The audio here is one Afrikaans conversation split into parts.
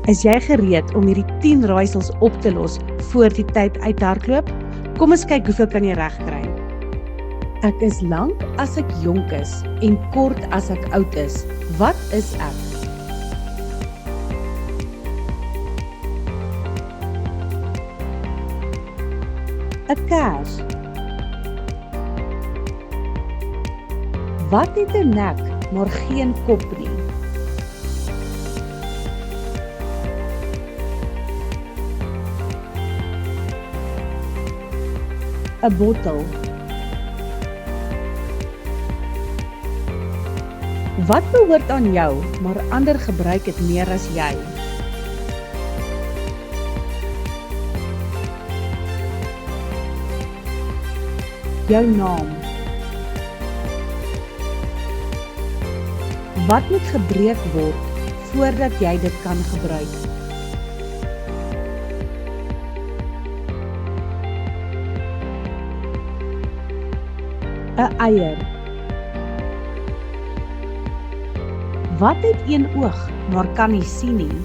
Is jy gereed om hierdie 10 raaisels op te los voor die tyd uithardloop? Kom ons kyk hoeveel kan jy regkry. Ek is lank as ek jonk is en kort as ek oud is. Wat is ek? Een kers. Wat het 'n nek, maar geen kop nie? 'n bottel. Wat behoort aan jou, maar ander gebruik het meer as jy? Jou naam. Wat moet gebreek word, voordat jy dit kan gebruik? 'n eier. Wat het een oog, maar kan nie sien nie?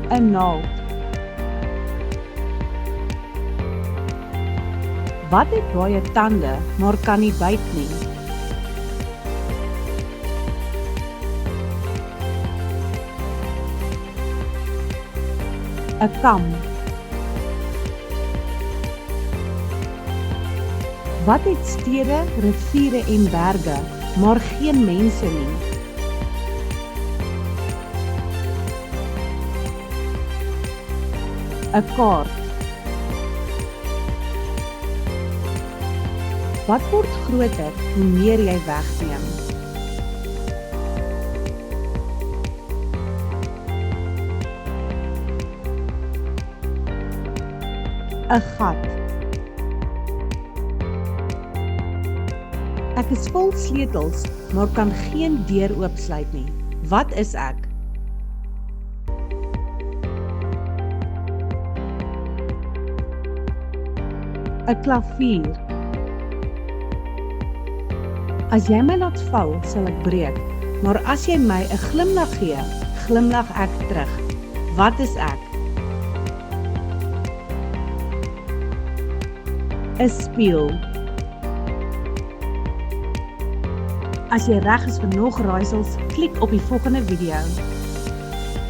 'n naald. Wat het baie tande, maar kan nie byt nie? 'n kam. Wat het stede, riviere en berge, maar geen mense nie? 'n kaart. Wat word groter hoe meer jy wegneem? 'n gat. Ek is vol sleutels, maar kan geen deur oopsluit nie. Wat is ek? 'n klavier. As jy my laat val, sal ek breek, maar as jy my 'n glimlag gee, glimlag ek terug. Wat is ek? 'n spieël. As jy reg is vir nog raaisels, klik op die volgende video.